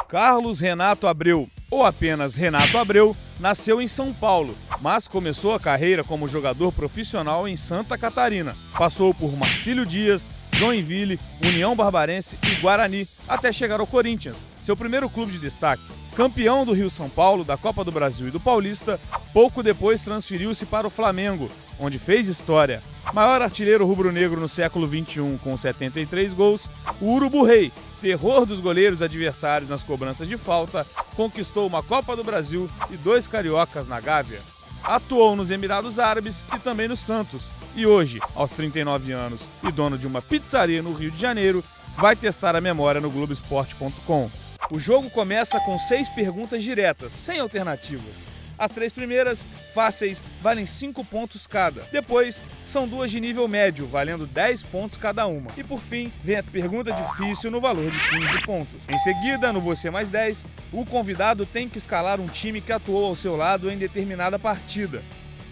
Carlos Renato Abreu, ou apenas Renato Abreu, nasceu em São Paulo, mas começou a carreira como jogador profissional em Santa Catarina. Passou por Marcílio Dias, Joinville, União Barbarense e Guarani, até chegar ao Corinthians, seu primeiro clube de destaque. Campeão do Rio-São Paulo, da Copa do Brasil e do Paulista, pouco depois transferiu-se para o Flamengo, onde fez história. Maior artilheiro rubro-negro no século XXI, com 73 gols, o Urubu Rei, terror dos goleiros adversários nas cobranças de falta, conquistou uma Copa do Brasil e 2 cariocas na Gávea. Atuou nos Emirados Árabes e também no Santos. E hoje, aos 39 anos e dono de uma pizzaria no Rio de Janeiro, vai testar a memória no Globoesporte.com. O jogo começa com 6 perguntas diretas, sem alternativas. As 3 primeiras, fáceis, valem 5 pontos cada. Depois, são 2 de nível médio, valendo 10 pontos cada uma. E por fim, vem a pergunta difícil no valor de 15 pontos. Em seguida, no Você Mais 10, o convidado tem que escalar um time que atuou ao seu lado em determinada partida.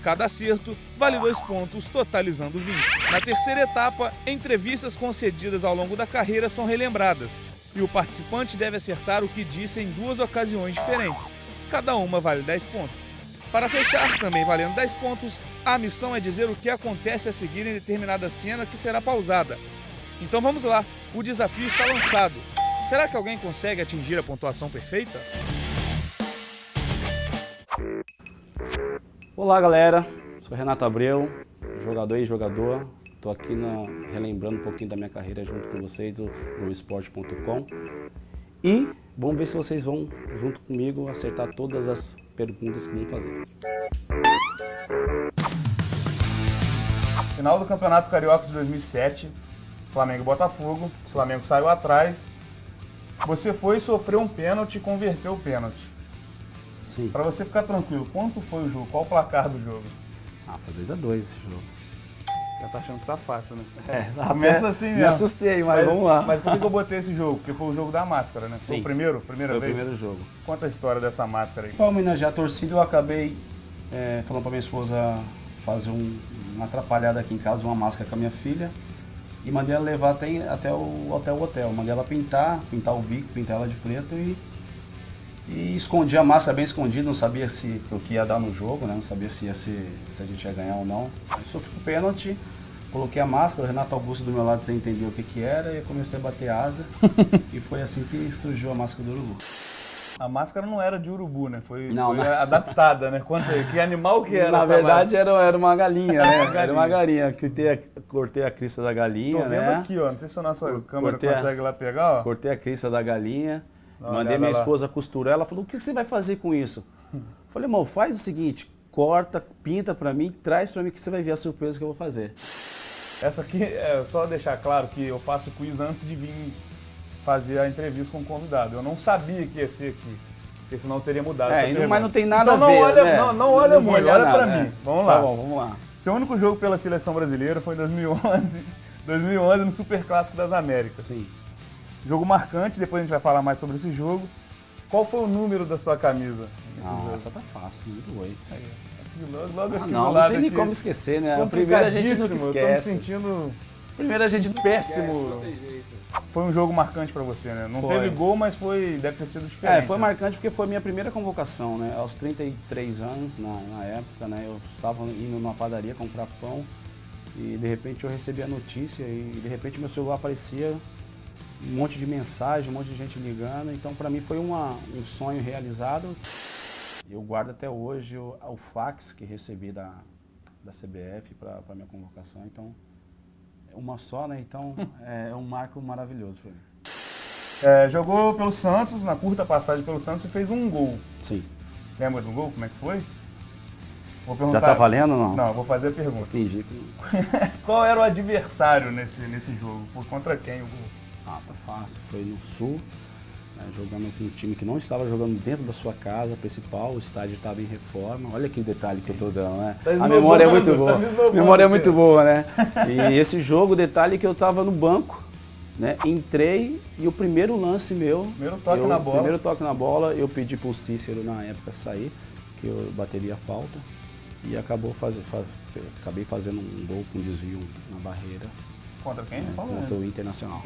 Cada acerto vale 2 pontos, totalizando 20. Na terceira etapa, entrevistas concedidas ao longo da carreira são relembradas, e o participante deve acertar o que disse em 2 ocasiões diferentes. Cada uma vale 10 pontos. Para fechar, também valendo 10 pontos, a missão é dizer o que acontece a seguir em determinada cena que será pausada. Então vamos lá, o desafio está lançado. Será que alguém consegue atingir a pontuação perfeita? Olá galera, sou Renato Abreu, jogador e jogador. Estou aqui relembrando um pouquinho da minha carreira junto com vocês no Globoesporte.com. E vamos ver se vocês vão, junto comigo, acertar todas as perguntas que vão fazer. Final do Campeonato Carioca de 2007, Flamengo e Botafogo. O Flamengo saiu atrás. Você foi sofrer um pênalti e converteu o pênalti. Sim. Para você ficar tranquilo, quanto foi o jogo? Qual o placar do jogo? Foi 2-2 esse jogo. Já tá achando que tá fácil, né? Começa assim mesmo. Me assustei, mas vamos lá. Mas por que eu botei esse jogo? Porque foi o jogo da máscara, né? Sim. Foi o primeira Foi vez? o primeiro jogo. Conta a história dessa máscara aí. Para homenagear a torcida, eu acabei falando para minha esposa fazer uma atrapalhada aqui em casa, uma máscara com a minha filha, e mandei ela levar até o hotel. Mandei ela pintar o bico, pintar ela de preto e escondi a máscara bem escondida, não sabia o que ia dar no jogo, né? Não sabia se a gente ia ganhar ou não. Aí sofri um pênalti, coloquei a máscara, o Renato Augusto do meu lado sem entender o que era, e eu comecei a bater asa, e foi assim que surgiu a máscara do urubu. A máscara não era de urubu, né? Foi adaptada, né? Que animal que era? Na verdade era uma galinha, né? Era uma galinha. Cortei a crista da galinha, Tô vendo aqui, ó. Não sei se a nossa câmera consegue lá pegar, ó. Cortei a crista da galinha. Mandei minha esposa costurar, ela falou, o que você vai fazer com isso? Eu falei, irmão, faz o seguinte, corta, pinta pra mim, traz pra mim que você vai ver a surpresa que eu vou fazer. Essa aqui, só deixar claro que eu faço quiz antes de vir fazer a entrevista com o convidado. Eu não sabia que ia ser aqui, porque senão eu teria mudado essa pergunta. Mas não tem nada então, a ver, olha, né? Não olha muito, olha pra mim. Vamos lá. Tá bom, vamos lá. Seu único jogo pela seleção brasileira foi em 2011 no Superclássico das Américas. Sim. Jogo marcante, depois a gente vai falar mais sobre esse jogo. Qual foi o número da sua camisa? Essa tá fácil, número 8. Logo aqui do não lado tem nem aqui. como esquecer, né? A primeira a gente nunca Eu tô me esquece. sentindo Primeira a gente péssimo. Foi um jogo marcante pra você, né? Não teve gol, mas deve ter sido diferente. Foi marcante porque foi a minha primeira convocação, né? Aos 33 anos, na época, né? Eu estava indo numa padaria comprar pão e de repente eu recebi a notícia e de repente meu celular aparecia um monte de mensagem, um monte de gente ligando. Então pra mim foi um sonho realizado. Eu guardo até hoje o fax que recebi da CBF para minha convocação. Então uma só, né? Então é um marco maravilhoso para mim. Jogou pelo Santos, na curta passagem pelo Santos, e fez um gol. Sim. Lembra do gol? Como é que foi? Vou perguntar. Já tá valendo ou não? Não, vou fazer a pergunta. Vou fingir que... Qual era o adversário nesse jogo? Por contra quem o gol? Tá fácil. Foi no Sul, né, jogando com um time que não estava jogando dentro da sua casa principal, o estádio estava em reforma. Olha que detalhe que eu tô dando, né? A memória é muito boa. A memória é muito boa, né? E esse jogo, o detalhe que eu tava no banco, né? Entrei e o primeiro lance meu... Primeiro toque na bola, eu pedi pro Cícero na época sair, que eu bateria a falta. E acabei fazendo um gol com desvio na barreira. Contra quem? Contra o Internacional.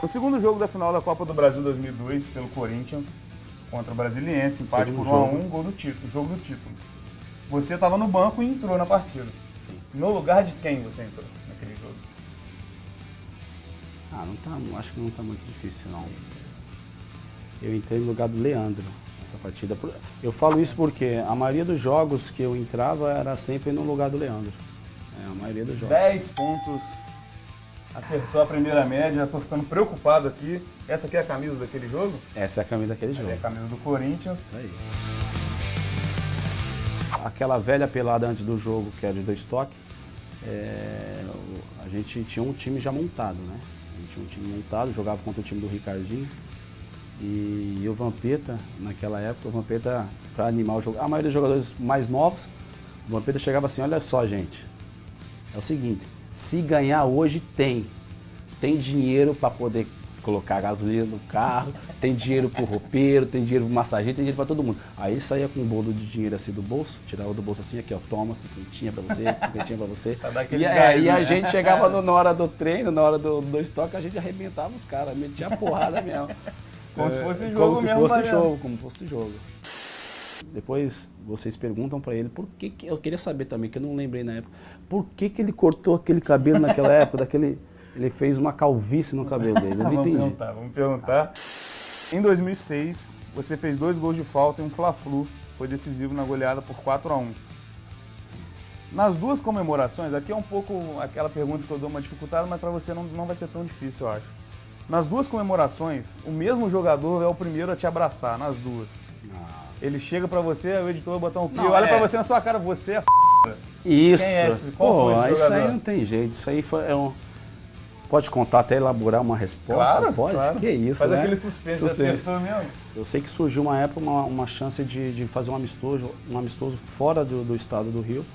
O segundo jogo da final da Copa do Brasil 2002, pelo Corinthians, contra o Brasiliense, empate por 1-1, gol do título, jogo do título. Você estava no banco e entrou na partida. Sim. No lugar de quem você entrou naquele jogo? Acho que não tá muito difícil, não. Eu entrei no lugar do Leandro nessa partida. Eu falo isso porque a maioria dos jogos que eu entrava era sempre no lugar do Leandro. A maioria dos jogos. 10 pontos. Acertou a primeira média, já tô ficando preocupado aqui. Essa aqui é a camisa daquele jogo? Essa é a camisa daquele jogo. É a camisa do Corinthians. Isso aí. Aquela velha pelada antes do jogo, que era de 2 toques, a gente tinha um time já montado, né? A gente tinha um time montado, jogava contra o time do Ricardinho. E o Vampeta, naquela época, o Vampeta, para animar o jogo, a maioria dos jogadores mais novos, o Vampeta chegava assim, olha só, gente, é o seguinte, se ganhar hoje tem dinheiro para poder colocar gasolina no carro, tem dinheiro pro roupeiro, tem dinheiro pro massageiro, tem dinheiro para todo mundo. Aí saía com um bolo de dinheiro assim do bolso, tirava do bolso assim, aqui ó, toma, 50 para você, 50 para você. E a gente chegava na hora do treino, na hora do estoque, a gente arrebentava os caras, metia a porrada mesmo. Como se fosse jogo Como se fosse jogo. Depois vocês perguntam pra ele por que eu queria saber também, que eu não lembrei na época, por que ele cortou aquele cabelo naquela época, ele fez uma calvície no cabelo dele, eu não entendi. Vamos perguntar. Em 2006, você fez 2 gols de falta e um Fla-Flu, foi decisivo na goleada por 4-1. Nas duas comemorações, aqui é um pouco aquela pergunta que eu dou uma dificultada, mas pra você não vai ser tão difícil, eu acho. Nas duas comemorações, o mesmo jogador é o primeiro a te abraçar, nas duas. Ele chega pra você, o editor botar um pio, olha pra você na sua cara, você é f***. Isso. Quem é esse? Qual foi esse isso jogador? aí não tem jeito, isso aí pode contar até elaborar uma resposta? Claro, pode? Claro. Que isso, Faz né? aquele suspense. Acertou mesmo? Eu sei que surgiu uma época uma chance de fazer um amistoso fora do estado do Rio,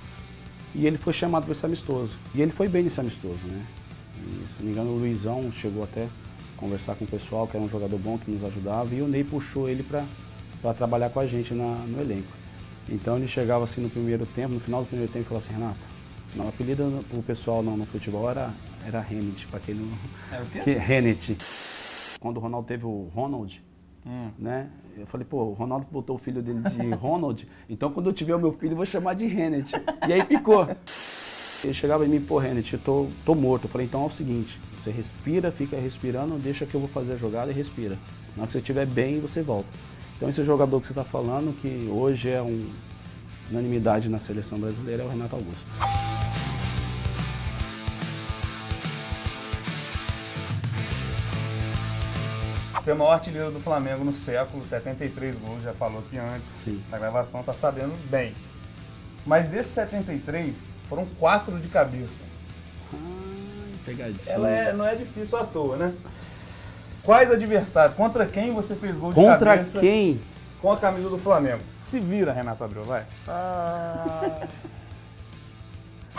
e ele foi chamado para esse amistoso. E ele foi bem nesse amistoso, né? E, se não me engano, o Luizão chegou até conversar com o pessoal, que era um jogador bom, que nos ajudava, e o Ney puxou ele para trabalhar com a gente no elenco. Então ele chegava assim no primeiro tempo, no final do primeiro tempo, e falava assim, Renato, o apelido pro pessoal no futebol era Rennet, para quem não... Era o quê? Rennet. Quando o Ronaldo teve o Ronald, né? Eu falei, pô, o Ronaldo botou o filho dele de Ronald, então quando eu tiver o meu filho eu vou chamar de Rennet. E aí ficou. Ele chegava em mim, pô, Rennet, eu tô morto. Eu falei, então é o seguinte, você respira, fica respirando, deixa que eu vou fazer a jogada e respira. Na hora que você estiver bem, você volta. Então esse jogador que você está falando, que hoje é unanimidade na seleção brasileira, é o Renato Augusto. Você é o maior artilheiro do Flamengo no século, 73 gols, já falou aqui antes. Sim. Na gravação, tá sabendo bem. Mas desses 73, foram 4 de cabeça. Pegadinha. Ela não é difícil à toa, né? Quais adversários? Contra quem você fez gol de Contra cabeça? Contra quem? Com a camisa do Flamengo. Se vira, Renato Abreu, vai.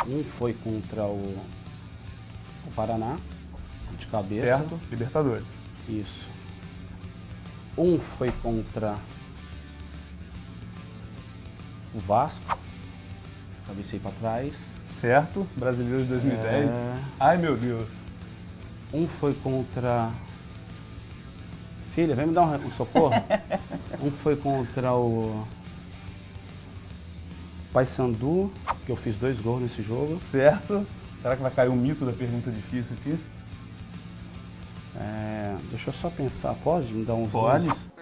Um foi contra o Paraná, de cabeça. Certo, Libertadores. Isso. Um foi contra o Vasco, cabecei para trás. Certo, Brasileiro de 2010. Ai, meu Deus. Um foi contra... Filha, vem me dar um socorro. Um foi contra o Paysandu, que eu fiz 2 gols nesse jogo. Certo. Será que vai cair o mito da pergunta difícil aqui? Deixa eu só pensar, pode me dar uns Pode. nomes?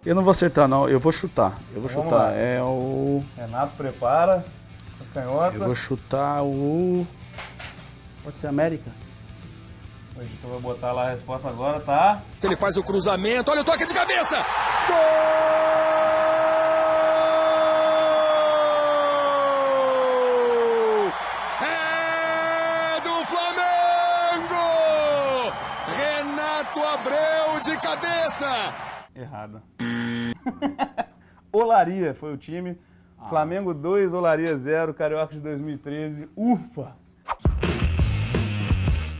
Eu não vou acertar não, eu vou chutar. Vamos lá. É o... Renato prepara, canhota. Eu vou chutar o... Pode ser América? O editor vai botar lá a resposta agora, tá? Ele faz o cruzamento, olha o toque de cabeça! Gol! É do Flamengo! Renato Abreu de cabeça! Errado. Olaria foi o time. Flamengo 2, Olaria 0, Carioca de 2013. Ufa!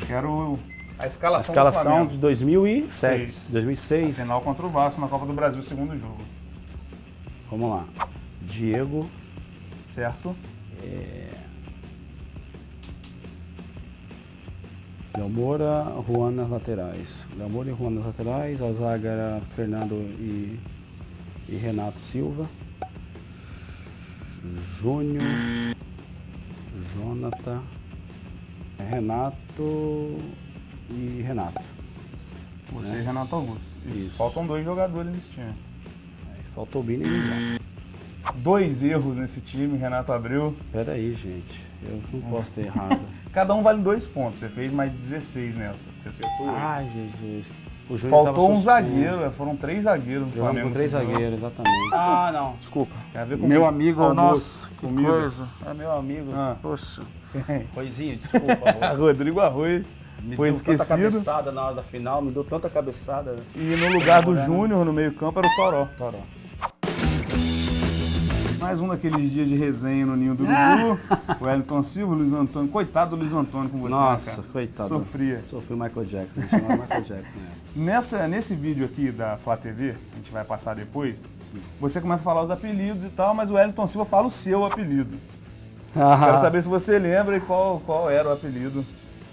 Quero A escalação de 2007. Seis. 2006. A final contra o Vasco na Copa do Brasil, segundo jogo. Vamos lá. Diego. Certo? Léo Moura, Juan nas laterais. Léo Moura e Juan nas laterais. A zaga era Fernando e Renato Silva. Júnior. Jonathan. Renato e Renato. Você e Renato Augusto. Isso. Faltam 2 jogadores nesse time. Faltou o Bini e Nizam. 2 erros nesse time, Renato Abreu. Pera aí, gente. Eu não posso ter errado. Cada um vale 2 pontos. Você fez mais de 16 nessa. Você acertou. Ai, Jesus. O Júnior Faltou tava um suspenso. zagueiro. Foram 3 zagueiros no Jogamos Flamengo. com 3 zagueiros, exatamente. Ah, não, desculpa. Tem a ver com Meu amigo, almoço, nossa, que comida. coisa. É meu amigo, Ah. poxa. Roizinho, desculpa. Rodrigo Arroz. Me Foi deu tanta esquecido. cabeçada na hora da final, me deu tanta cabeçada. E no lugar do Júnior, no meio-campo, era o Toró. Toró. Mais um daqueles dias de resenha no Ninho do Urubu. O Wellington Silva, o Luiz Antônio. Coitado do Luiz Antônio com você, Nossa, né, cara? coitado. Sofria. Sofri o Michael Jackson, a gente chamava Michael Jackson, né? Nesse vídeo aqui da Flá TV, a gente vai passar depois, Sim. você começa a falar os apelidos e tal, mas o Wellington Silva fala o seu apelido. Quero saber se você lembra e qual era o apelido.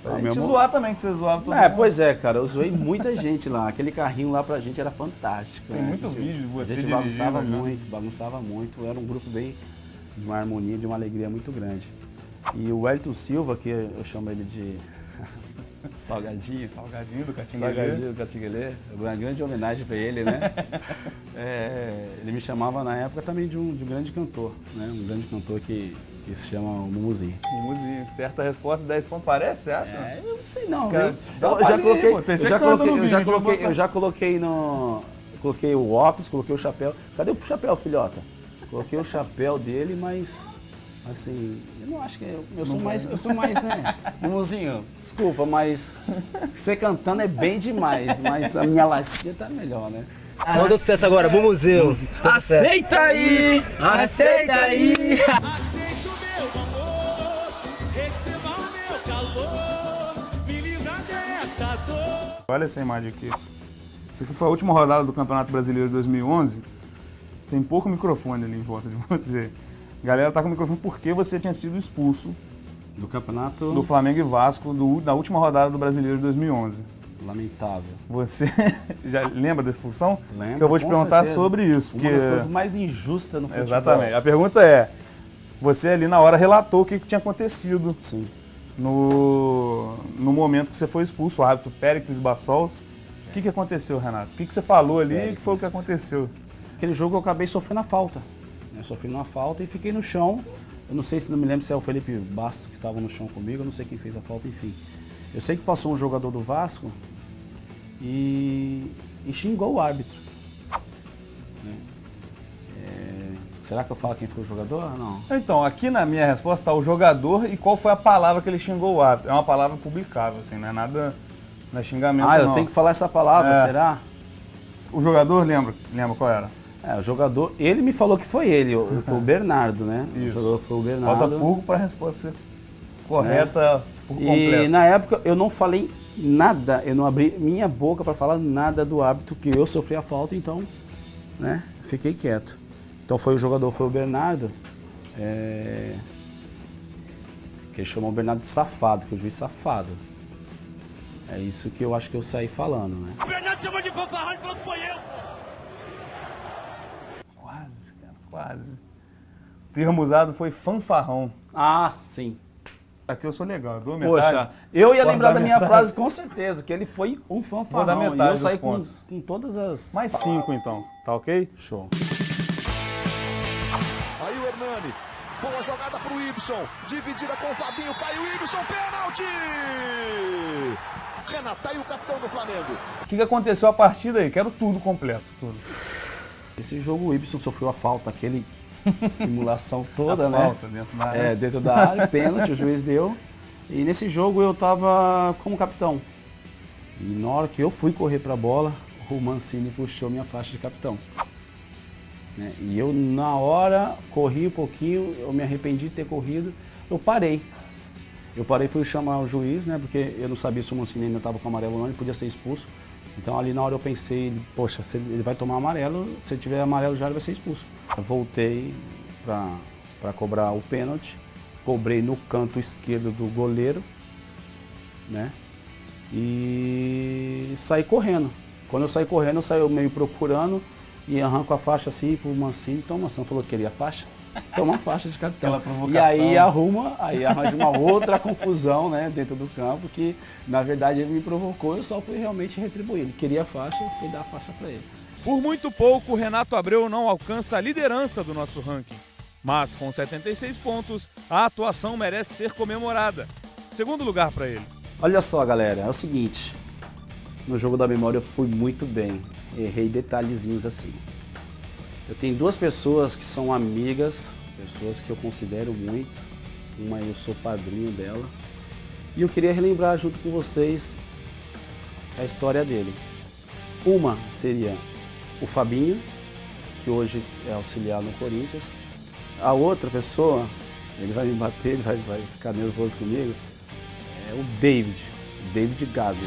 Pra gente zoar também, que você zoava todo mundo. Pois é, cara, eu zoei muita gente lá. Aquele carrinho lá pra gente era fantástico. Tem né? muito vídeo de você A gente dirigindo, bagunçava muito. Era um grupo bem de uma harmonia, de uma alegria muito grande. E o Wellington Silva, que eu chamo ele de Salgadinho. Salgadinho do Catinguelê. Salgadinho do Catinguelê. Uma grande homenagem pra ele, né? Ele me chamava na época também de um grande cantor, né? Um grande cantor que se chama Mumuzinho. Mumuzinho. Certa resposta, 10 pontos. Parece, você acha? Eu não sei não, Cara, viu? dá uma Eu já palhinha, coloquei, pô, tem eu você já canta no coloquei, eu já vídeo, coloquei, botar. eu já coloquei no... Coloquei o óculos, coloquei o chapéu. Cadê o chapéu, filhota? Coloquei o chapéu dele, mas... Assim, eu não acho que... Eu sou mais, né? Mumuzinho, desculpa, mas... Você cantando é bem demais, mas a minha latinha tá melhor, né? Manda o sucesso agora, Mumuzinho. Aceita aí! Aceita aí! Aceita o meu amor, receba o meu calor, me livra dessa dor. Olha essa imagem aqui. Isso aqui foi a última rodada do Campeonato Brasileiro de 2011. Tem pouco microfone ali em volta de você. A galera tá com o microfone porque você tinha sido expulso Do campeonato... do Flamengo e Vasco na última rodada do Brasileiro de 2011. Lamentável. Você já lembra da expulsão? Lembro, Que eu vou te com perguntar certeza. sobre isso. Uma Porque... das coisas mais injustas no futebol. Exatamente. A pergunta é, você ali na hora relatou o que tinha acontecido Sim. no momento que você foi expulso, o árbitro Péricles Bassols. O que aconteceu, Renato? O que você falou ali e o que foi o que aconteceu? Aquele jogo eu acabei sofrendo a falta. Eu sofri uma falta e fiquei no chão. Eu não sei se não me lembro se é o Felipe Bastos que estava no chão comigo, eu não sei quem fez a falta, enfim. Eu sei que passou um jogador do Vasco e xingou o árbitro. Né? Será que eu falo quem foi o jogador? Não. Então, aqui na minha resposta está o jogador e qual foi a palavra que ele xingou o árbitro. É uma palavra publicável, assim, não é nada, não é xingamento, Ah, eu não. tenho que falar essa palavra, É. será? O jogador, lembra qual era? O jogador, ele me falou que foi ele, foi o Bernardo, né? Isso. O jogador foi o Bernardo. Falta pouco para a resposta ser correta por E completo. na época eu não falei nada, eu não abri minha boca para falar nada do árbitro, que eu sofri a falta, então, né, fiquei quieto. Então foi o Bernardo, que ele chamou o Bernardo de safado, que o juiz safado. É isso que eu acho que eu saí falando, né? O Bernardo chamou de fanfarrão e falou que foi eu. Quase, cara, quase. O termo usado foi fanfarrão. Ah, sim. Aqui eu sou legal, eu dou metade. Poxa, eu ia Posso lembrar dar da minha metade? frase com certeza, que ele foi um Vou dar fanfarrão. E metade eu saí dos pontos. com todas as... Mais 5 então, tá ok? Show. Aí o Hernani, boa jogada pro Ibson, dividida com o Fabinho, caiu o Ibson, pênalti! Renato, tá aí o capitão do Flamengo. O que aconteceu a partir daí? Quero tudo completo, tudo. Esse jogo o Ibson sofreu a falta, aquele simulação toda, A né? falta dentro da área. Dentro da área, pênalti, o juiz deu. E nesse jogo eu tava como capitão. E na hora que eu fui correr pra bola, o Mancini puxou minha faixa de capitão. Né? E eu na hora corri um pouquinho, eu me arrependi de ter corrido, eu parei. Eu parei e fui chamar o juiz, né? Porque eu não sabia se o Mancini ainda estava com amarelo ou não, ele podia ser expulso. Então ali na hora eu pensei, poxa, se ele vai tomar amarelo, se tiver amarelo já ele vai ser expulso. Eu voltei para cobrar o pênalti, cobrei no canto esquerdo do goleiro, né? E saí correndo. Quando eu saí correndo, eu saí meio procurando e arranco a faixa assim pro Mancini. Então o Mancini falou que queria faixa. Toma a faixa de capitão. E aí arranja uma outra confusão, né, dentro do campo, que na verdade ele me provocou, eu só fui realmente retribuir. Ele queria a faixa, eu fui dar a faixa para ele. Por muito pouco, o Renato Abreu não alcança a liderança do nosso ranking. Mas com 76 pontos, a atuação merece ser comemorada. Segundo lugar para ele. Olha só, galera, é o seguinte, no jogo da memória eu fui muito bem, errei detalhezinhos assim. Eu tenho duas pessoas que são amigas, pessoas que eu considero muito. Uma eu sou padrinho dela. E eu queria relembrar junto com vocês a história dele. Uma seria o Fabinho, que hoje é auxiliar no Corinthians. A outra pessoa, ele vai me bater, ele vai ficar nervoso comigo, é o David Gago.